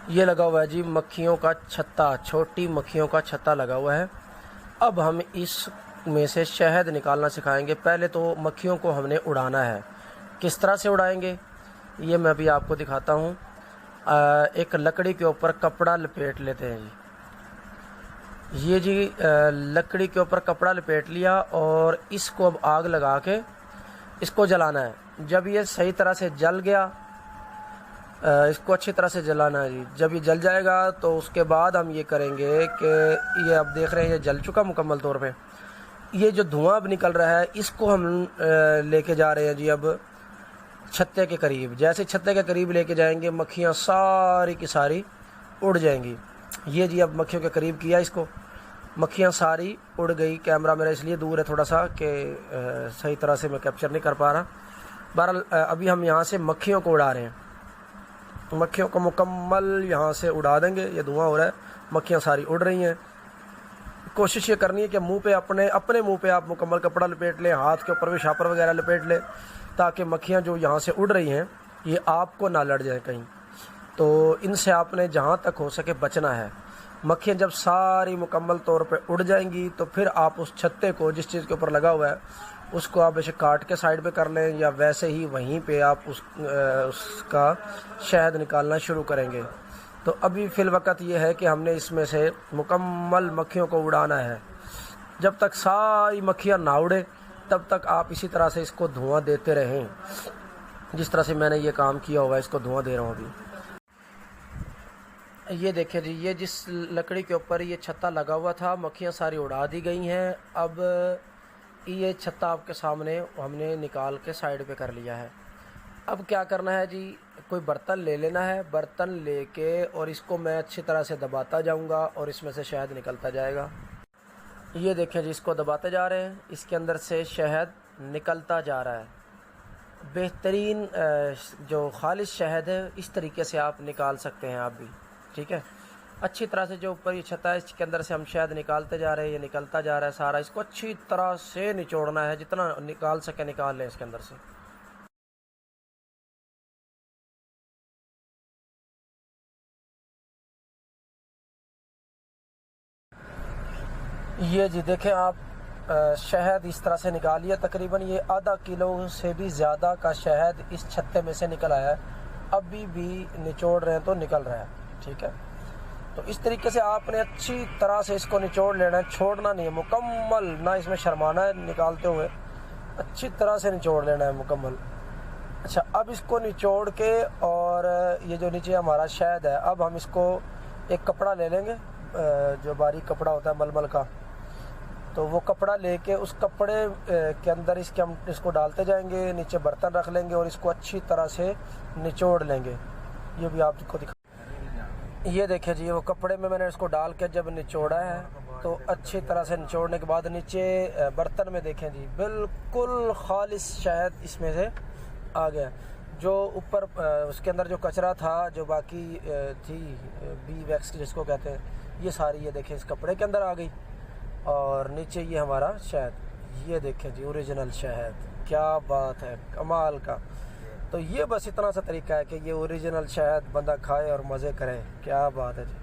ये लगा हुआ है जी मक्खियों का छत्ता, छोटी मक्खियों का छत्ता लगा हुआ है। अब हम इसमें से शहद निकालना सिखाएंगे। पहले तो मक्खियों को हमने उड़ाना है। किस तरह से उड़ाएंगे ये मैं भी आपको दिखाता हूँ। एक लकड़ी के ऊपर कपड़ा लपेट लेते हैं जी। ये जी लकड़ी के ऊपर कपड़ा लपेट लिया और इसको अब आग लगा के इसको जलाना है। जब ये सही तरह से जल गया, इसको अच्छी तरह से जलाना है जी। जब ये जल जाएगा तो उसके बाद हम ये करेंगे कि ये अब देख रहे हैं ये जल चुका मुकम्मल तौर पे। ये जो धुआं अब निकल रहा है इसको हम लेके जा रहे हैं जी अब छत्ते के करीब। जैसे छत्ते के करीब लेके जाएंगे मक्खियाँ सारी की सारी उड़ जाएंगी। ये जी अब मक्खियों के करीब किया इसको, मक्खियाँ सारी उड़ गई। कैमरा मेरा इसलिए दूर है थोड़ा सा कि सही तरह से मैं कैप्चर नहीं कर पा रहा। बहरहाल अभी हम यहाँ से मक्खियों को उड़ा रहे हैं। मक्खियों को मुकम्मल यहाँ से उड़ा देंगे। ये धुआं हो रहा है, मक्खियाँ सारी उड़ रही हैं। कोशिश ये करनी है कि मुंह पे अपने मुंह पे आप मुकम्मल कपड़ा लपेट लें, हाथ के ऊपर भी शापर वगैरह लपेट लें, ताकि मक्खियाँ जो यहाँ से उड़ रही हैं ये आपको ना लड़ जाए कहीं। तो इनसे आपने जहाँ तक हो सके बचना है। मक्खियाँ जब सारी मुकम्मल तौर पे उड़ जाएंगी तो फिर आप उस छत्ते को जिस चीज़ के ऊपर लगा हुआ है उसको आप ऐसे काट के साइड पे कर लें, या वैसे ही वहीं पे आप उसका शहद निकालना शुरू करेंगे। तो अभी फ़िल वक़्त ये है कि हमने इसमें से मुकम्मल मक्खियों को उड़ाना है। जब तक सारी मक्खियाँ ना उड़े तब तक आप इसी तरह से इसको धुआं देते रहें, जिस तरह से मैंने ये काम किया हुआ है। इसको धुआं दे रहा हूँ अभी। ये देखिए जी, ये जिस लकड़ी के ऊपर ये छत्ता लगा हुआ था मक्खियाँ सारी उड़ा दी गई हैं। अब ये छत्ता आपके सामने हमने निकाल के साइड पे कर लिया है। अब क्या करना है जी, कोई बर्तन ले लेना है। बर्तन लेके और इसको मैं अच्छी तरह से दबाता जाऊंगा और इसमें से शहद निकलता जाएगा। ये देखें जी, इसको दबाते जा रहे हैं, इसके अंदर से शहद निकलता जा रहा है। बेहतरीन जो खालिश शहद है इस तरीके से आप निकाल सकते हैं आप भी, ठीक है। अच्छी तरह से जो ऊपर ये छत्ता है इसके अंदर से हम शहद निकालते जा रहे हैं। ये निकलता जा रहा है सारा। इसको अच्छी तरह से निचोड़ना है, जितना निकाल सके निकाल लें इसके अंदर से। ये जी देखें आप, शहद इस तरह से निकालिए। तकरीबन ये आधा किलो से भी ज़्यादा का शहद इस छत्ते में से निकल आया है। अभी भी निचोड़ रहे हैं तो निकल रहा है, ठीक है। तो इस तरीके से आपने अच्छी तरह से इसको निचोड़ लेना है, छोड़ना नहीं है मुकम्मल, ना इसमें शर्माना है निकालते हुए। अच्छी तरह से निचोड़ लेना है मुकम्मल। अच्छा, अब इसको निचोड़ के और ये जो नीचे हमारा शहद है, अब हम इसको एक कपड़ा ले लेंगे, जो बारीक कपड़ा होता है मलमल का। तो वो कपड़ा लेके उस कपड़े के अंदर हम इसको डालते जाएंगे। नीचे बर्तन रख लेंगे और इसको अच्छी तरह से निचोड़ लेंगे। ये भी आपको दिखा, ये देखिए जी, वो कपड़े में मैंने इसको डाल के जब निचोड़ा है तो अच्छी तरह से निचोड़ने के बाद नीचे बर्तन में देखें जी बिल्कुल खालिश शहद इसमें से आ गया। जो ऊपर उसके अंदर जो कचरा था, जो बाकी थी बी वैक्स जिसको कहते हैं, ये सारी ये देखें इस कपड़े के अंदर आ गई। और नीचे ये हमारा शहद, ये देखें जी ओरिजिनल शहद। क्या बात है, कमाल का। तो ये बस इतना सा तरीका है कि ये ओरिजिनल शहद बंदा खाए और मज़े करे। क्या बात है जी।